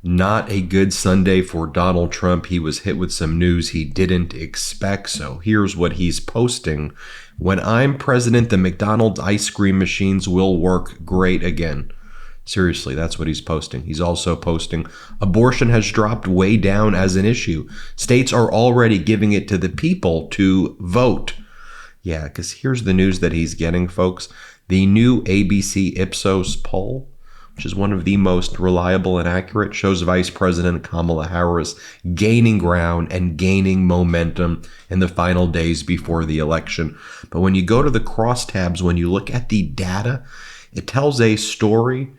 Not a good Sunday for Donald Trump. He was hit with some news he didn't expect. So here's what he's posting. When I'm president, the McDonald's ice cream machines will work great again. Seriously, that's what he's posting. He's also posting, abortion has dropped way down as an issue. States are already giving it to the people to vote. Yeah, because here's the news that he's getting, folks. The new ABC Ipsos poll, which is one of the most reliable and accurate, shows Vice President Kamala Harris gaining ground and gaining momentum in the final days before the election. But when you go to the crosstabs, when you look at the data, it tells a story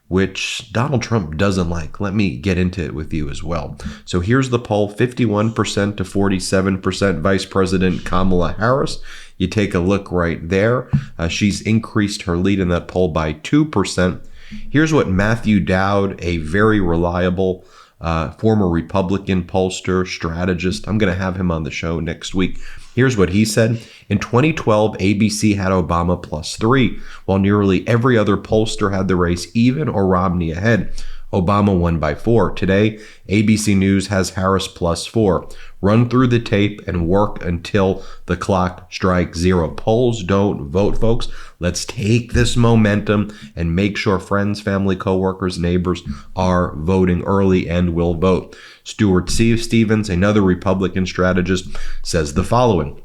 which Donald Trump doesn't like. Let me get into it with you as well. So here's the poll, 51% to 47% Vice President Kamala Harris. You take a look right there. She's increased her lead in that poll by 2%. Here's what Matthew Dowd, a very reliable former Republican pollster, strategist, I'm going to have him on the show next week. Here's what he said. In 2012, ABC had Obama +3, while nearly every other pollster had the race even or Romney ahead. Obama won by 4. Today, ABC News has Harris +4. Run through the tape and work until the clock strikes 0. Polls don't vote, folks. Let's take this momentum and make sure friends, family, coworkers, neighbors are voting early and will vote. Stuart Stevens, another Republican strategist, says the following.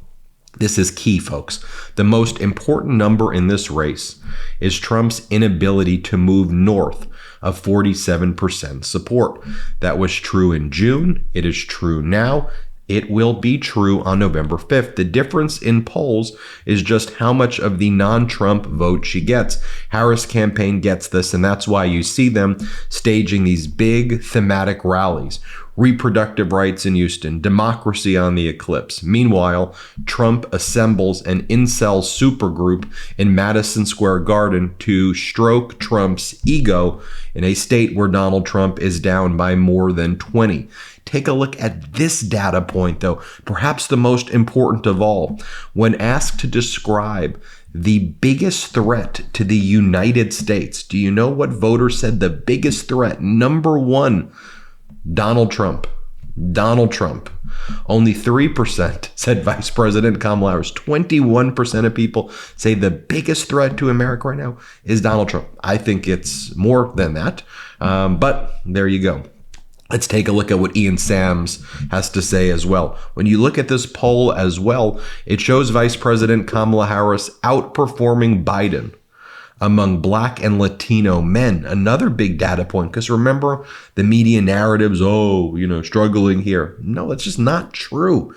This is key, folks. The most important number in this race is Trump's inability to move north of 47% support. That was true in June. It is true now. It will be true on November 5th. The difference in polls is just how much of the non-Trump vote she gets. Harris' campaign gets this, and that's why you see them staging these big thematic rallies. Reproductive rights in Houston, democracy on the eclipse. Meanwhile, Trump assembles an incel supergroup in Madison Square Garden to stroke Trump's ego in a state where Donald Trump is down by more than 20. Take a look at this data point, though, perhaps the most important of all. When asked to describe the biggest threat to the United States, do you know what voters said the biggest threat? Number one, Donald Trump. Donald Trump. Only 3% said Vice President Kamala Harris. 21% of people say the biggest threat to America right now is Donald Trump. I think it's more than that, but there you go. Let's take a look at what Ian Sams has to say as well. When you look at this poll as well, it shows Vice President Kamala Harris outperforming Biden among Black and Latino men. Another big data point, because remember the media narratives, struggling here. No, that's just not true.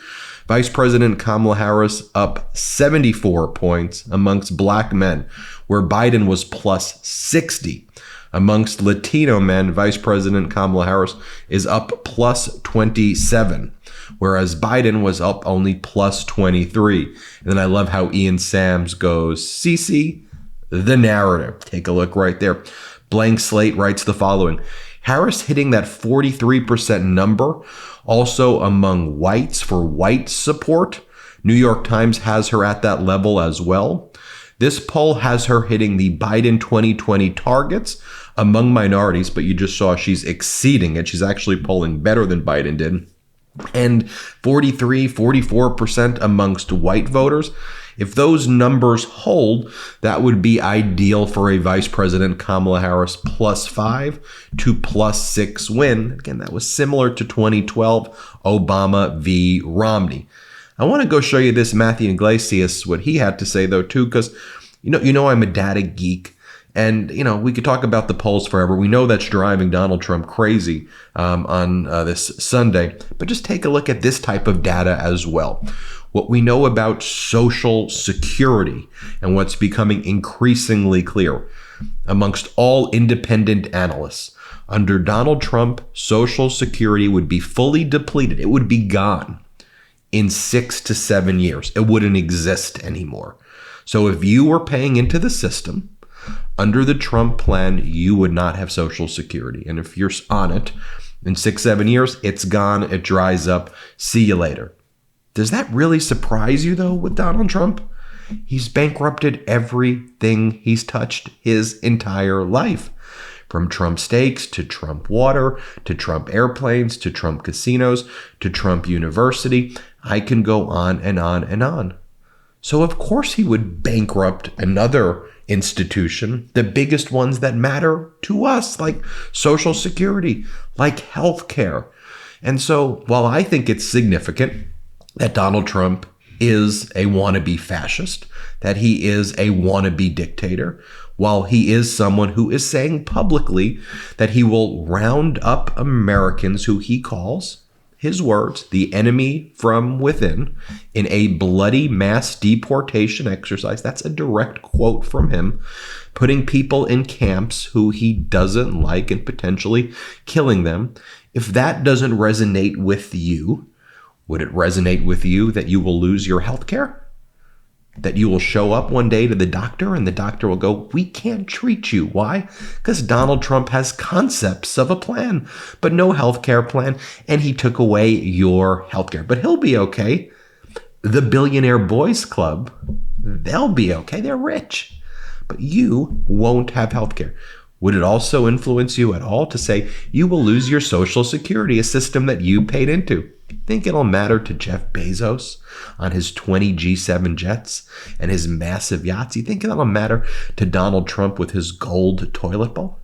Vice President Kamala Harris up 74 points amongst Black men, where Biden was +60. Amongst Latino men, Vice President Kamala Harris is up +27, whereas Biden was up only +23. And then I love how Ian Sams goes, CC, the narrative. Take a look right there. Blank Slate writes the following. Harris hitting that 43% number, also among whites for white support. New York Times has her at that level as well. This poll has her hitting the Biden 2020 targets among minorities, but you just saw she's exceeding it. She's actually polling better than Biden did. And 44% amongst white voters. If those numbers hold, that would be ideal for a Vice President Kamala Harris +5 to +6 win. Again, that was similar to 2012 Obama v. Romney. I want to go show you this Matthew Iglesias, what he had to say though too, because you know I'm a data geek, and we could talk about the polls forever. We know that's driving Donald Trump crazy on this Sunday, but just take a look at this type of data as well. What we know about Social Security and what's becoming increasingly clear amongst all independent analysts. Under Donald Trump, Social Security would be fully depleted. It would be gone in 6 to 7 years. It wouldn't exist anymore. So if you were paying into the system under the Trump plan, you would not have Social Security. And if you're on it in 6, 7 years, it's gone. It dries up. See you later. Does that really surprise you, though, with Donald Trump? He's bankrupted everything he's touched his entire life. From Trump steaks to Trump water to Trump airplanes to Trump casinos to Trump University. I can go on and on and on. So of course he would bankrupt another institution, the biggest ones that matter to us, like Social Security, like healthcare. And so while I think it's significant that Donald Trump is a wannabe fascist, that he is a wannabe dictator, while he is someone who is saying publicly that he will round up Americans who he calls, his words, the enemy from within, in a bloody mass deportation exercise. That's a direct quote from him, putting people in camps who he doesn't like and potentially killing them. If that doesn't resonate with you, would it resonate with you that you will lose your health care? That you will show up one day to the doctor and the doctor will go, we can't treat you. Why? Because Donald Trump has concepts of a plan, but no healthcare plan, and he took away your healthcare. But he'll be okay. The Billionaire Boys Club, they'll be okay. They're rich. But you won't have healthcare. Would it also influence you at all to say you will lose your Social Security, a system that you paid into? Think it'll matter to Jeff Bezos on his 20 G7 jets and his massive yachts? You think it'll matter to Donald Trump with his gold toilet bowl?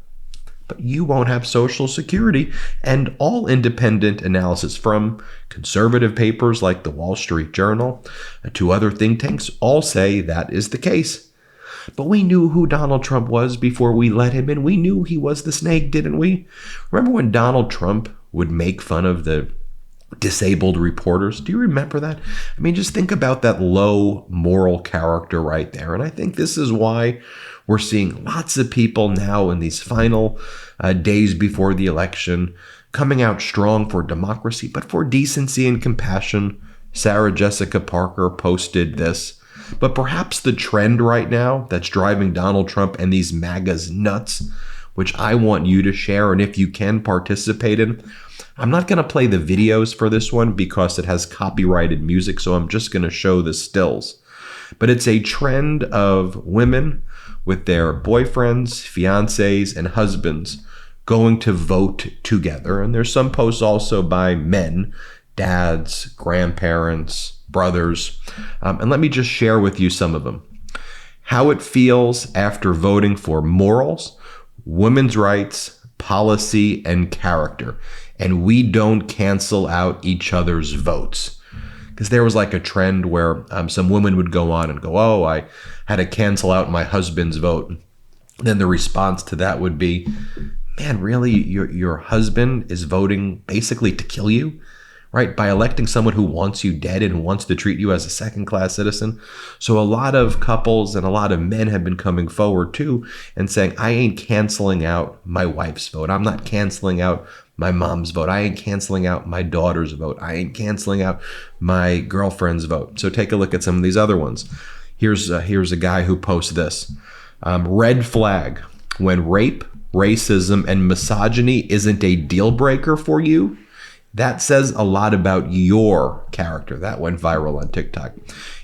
But you won't have Social Security, and all independent analysis from conservative papers like the Wall Street Journal to other think tanks all say that is the case. But we knew who Donald Trump was before we let him in. We knew he was the snake, didn't we? Remember when Donald Trump would make fun of the disabled reporters? Do you remember that? I mean, just think about that low moral character right there. And I think this is why we're seeing lots of people now in these final days before the election coming out strong for democracy, but for decency and compassion. Sarah Jessica Parker posted this. But perhaps the trend right now that's driving Donald Trump and these MAGAs nuts, which I want you to share and if you can participate in. I'm not going to play the videos for this one because it has copyrighted music, so I'm just going to show the stills. But it's a trend of women with their boyfriends, fiancés, and husbands going to vote together. And there's some posts also by men, dads, grandparents, brothers. And let me just share with you some of them. How it feels after voting for morals, women's rights, policy, and character. And we don't cancel out each other's votes. Because there was like a trend where some women would go on and go, oh, I had to cancel out my husband's vote. Then the response to that would be, man, really, your husband is voting basically to kill you? Right, by electing someone who wants you dead and who wants to treat you as a second-class citizen. So a lot of couples and a lot of men have been coming forward too and saying, I ain't canceling out my wife's vote. I'm not canceling out my mom's vote. I ain't canceling out my daughter's vote. I ain't canceling out my girlfriend's vote. So take a look at some of these other ones. Here's a guy who posts this. Red flag. When rape, racism, and misogyny isn't a deal breaker for you, that says a lot about your character. That went viral on TikTok.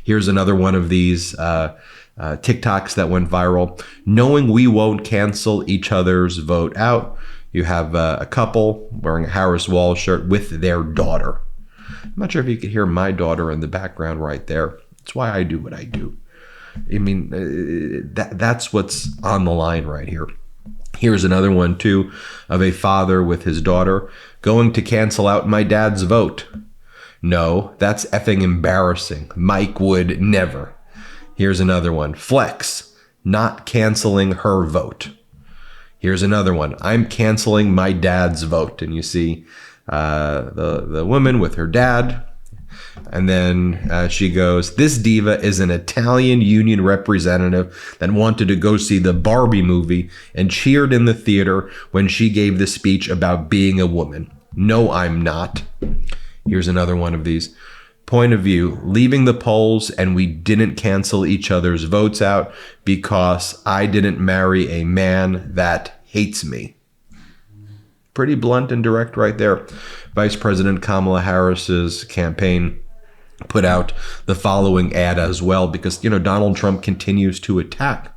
Here's another one of these TikToks that went viral. Knowing we won't cancel each other's vote out. You have a couple wearing a Harris Wall shirt with their daughter. I'm not sure if you could hear my daughter in the background right there. That's why I do what I do. I mean, that's what's on the line right here. Here's another one, too, of a father with his daughter going to cancel out my dad's vote. No, that's effing embarrassing. Mike would never. Here's another one. Flex, not canceling her vote. Here's another one. I'm canceling my dad's vote. And you see the woman with her dad. And then she goes, this diva is an Italian union representative that wanted to go see the Barbie movie and cheered in the theater when she gave the speech about being a woman. No, I'm not. Here's another one of these. Point of view, leaving the polls and we didn't cancel each other's votes out because I didn't marry a man that hates me. Pretty blunt and direct right there. Vice President Kamala Harris's campaign put out the following ad as well because, Donald Trump continues to attack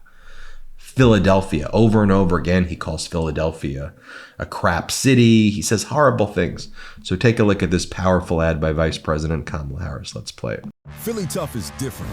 Philadelphia. Over and over again, he calls Philadelphia a crap city. He says horrible things. So take a look at this powerful ad by Vice President Kamala Harris. Let's play it. Philly tough is different.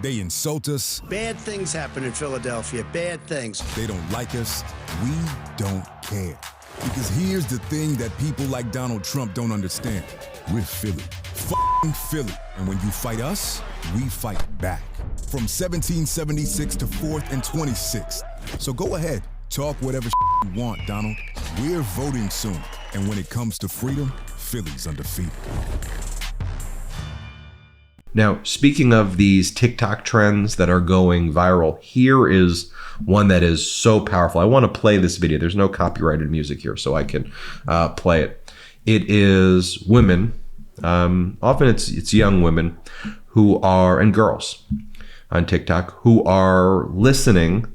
They insult us. Bad things happen in Philadelphia. Bad things. They don't like us. We don't care. Because here's the thing that people like Donald Trump don't understand. We're Philly. F***ing Philly. And when you fight us, we fight back. From 1776 to 4th and 26th. So go ahead. Talk whatever you want, Donald. We're voting soon. And when it comes to freedom, Philly's undefeated. Now, speaking of these TikTok trends that are going viral, here is one that is so powerful. I want to play this video. There's no copyrighted music here, so I can play it. It is women, often it's young women who are, and girls on TikTok, who are listening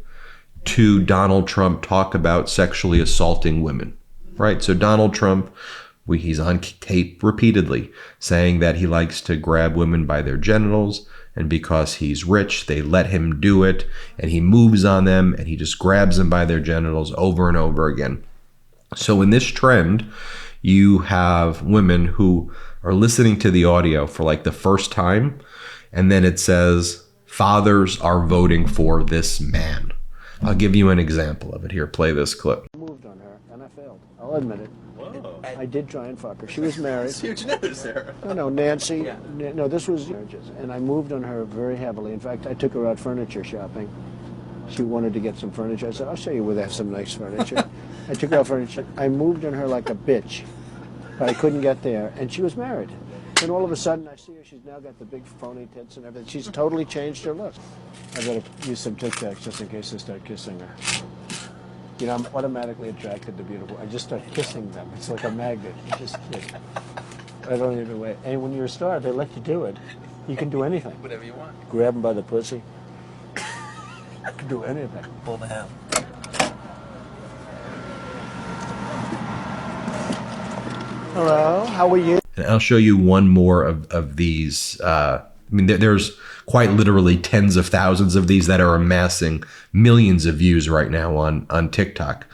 to Donald Trump talk about sexually assaulting women, right? So Donald Trump, he's on tape repeatedly saying that he likes to grab women by their genitals, and because he's rich, they let him do it, and he moves on them, and he just grabs them by their genitals over and over again. So in this trend, you have women who are listening to the audio for like the first time, and then it says, fathers are voting for this man. I'll give you an example of it here. Play this clip. I moved on her, and I failed. I'll admit it. I did try and fuck her. She was married. That's huge news there. No, Nancy. Yeah. No, this was marriages, and I moved on her very heavily. In fact, I took her out furniture shopping. She wanted to get some furniture. I said, "I'll show you where they have some nice furniture." I took her out furniture. I moved on her like a bitch, but I couldn't get there, and she was married. Then all of a sudden, I see her. She's now got the big phony tits and everything. She's totally changed her look. I better use some Tic Tacs just in case I start kissing her. You know, I'm automatically attracted to beautiful. I just start kissing them. It's like a magnet. You just kiss. I don't even wait. And when you're a star, they let you do it. You can do anything. Whatever you want. Grab them by the pussy. I can do anything. Pull the ham. Hello, how are you? And I'll show you one more of these. I mean, there's quite literally tens of thousands of these that are amassing millions of views right now on TikTok.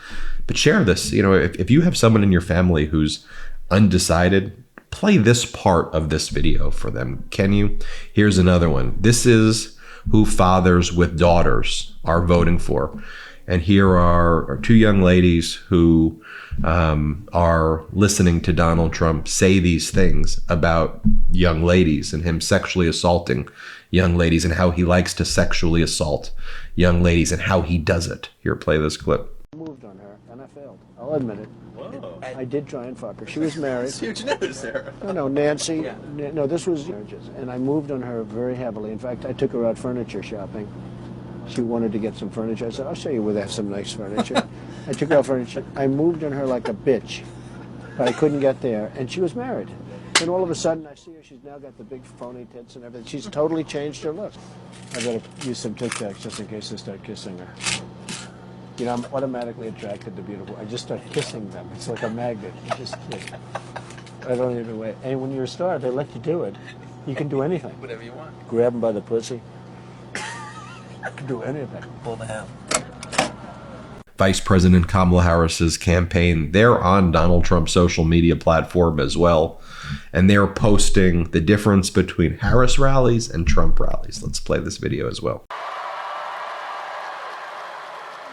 But share this. You know, if you have someone in your family who's undecided, play this part of this video for them. Can you? Here's another one. This is who fathers with daughters are voting for. And here are two young ladies who are listening to Donald Trump say these things about young ladies and him sexually assaulting young ladies and how he likes to sexually assault young ladies and how he does it. Here, play this clip. I moved on her, and I failed. I'll admit it. Whoa. I did try and fuck her. She was married. That's huge news there. No, Nancy. Yeah. No, this was marriages, and I moved on her very heavily. In fact, I took her out furniture shopping. She wanted to get some furniture. I said, "I'll show you where they have some nice furniture." I took her out furniture. I moved on her like a bitch, but I couldn't get there, and she was married. Then all of a sudden, I see her. She's now got the big phony tits and everything. She's totally changed her look. I better use some Tic Tacs just in case I start kissing her. You know, I'm automatically attracted to beautiful. I just start kissing them. It's like a magnet. You just kiss. I don't even wait. And when you're a star, they let you do it. You can do anything. Whatever you want. Grab them by the pussy. I can do anything. Pull the ham. Vice President Kamala Harris's campaign, they're on Donald Trump's social media platform as well. And they're posting the difference between Harris rallies and Trump rallies. Let's play this video as well.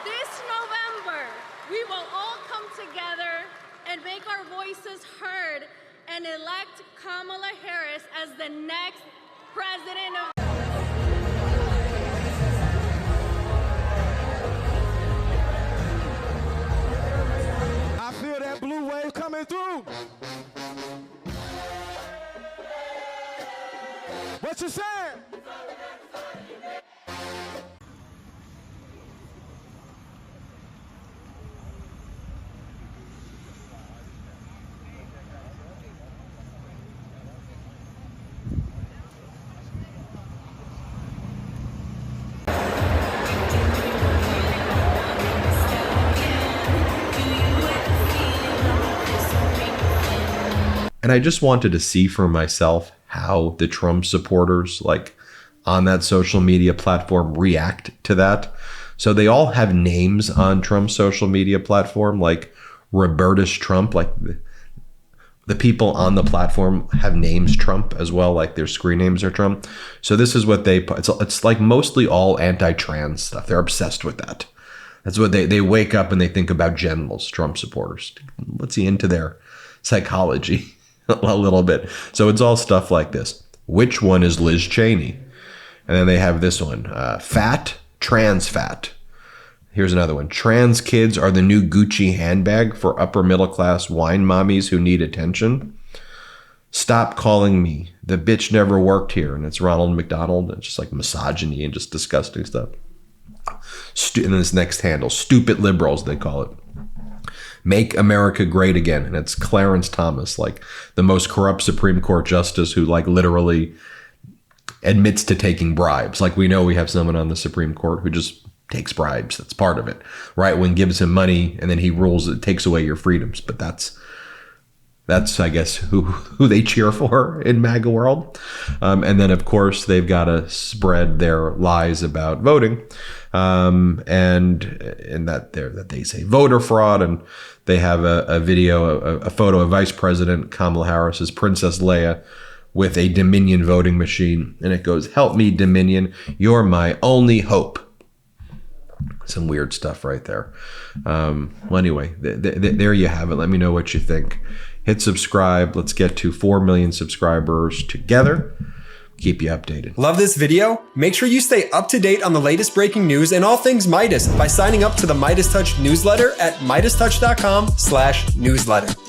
This November, we will all come together and make our voices heard and elect Kamala Harris as the next president of I feel that blue wave coming through. What you saying? And I just wanted to see for myself how the Trump supporters, like on that social media platform, react to that. So they all have names on Trump's social media platform, like Robertus Trump, like the people on the platform have names Trump as well, like their screen names are Trump. So this is what they put. It's like mostly all anti-trans stuff. They're obsessed with that. That's what they wake up and they think about genitals, Trump supporters. Let's see into their psychology a little bit. So it's all stuff like this. Which one is Liz Cheney? And then they have this one, fat, trans fat. Here's another one. Trans kids are the new Gucci handbag for upper middle class wine mommies who need attention. Stop calling me. The bitch never worked here. And it's Ronald McDonald. It's just like misogyny and just disgusting stuff. And then this next handle, stupid liberals, they call it. Make America great again. And it's Clarence Thomas, like the most corrupt Supreme Court justice who like literally admits to taking bribes. Like we know we have someone on the Supreme Court who just takes bribes. That's part of it. Right when gives him money and then he rules it takes away your freedoms. But that's I guess who they cheer for in MAGA world. And then of course they've got to spread their lies about voting. And that they say voter fraud, and they have a video, a photo of Vice President Kamala Harris's Princess Leia with a Dominion voting machine, and it goes, "Help me, Dominion, you're my only hope." Some weird stuff right there. Well, anyway, there you have it. Let me know what you think. Hit subscribe. Let's get to 4 million subscribers together. Keep you updated. Love this video? Make sure you stay up to date on the latest breaking news and all things Midas by signing up to the MeidasTouch newsletter at MeidasTouch.com/newsletter.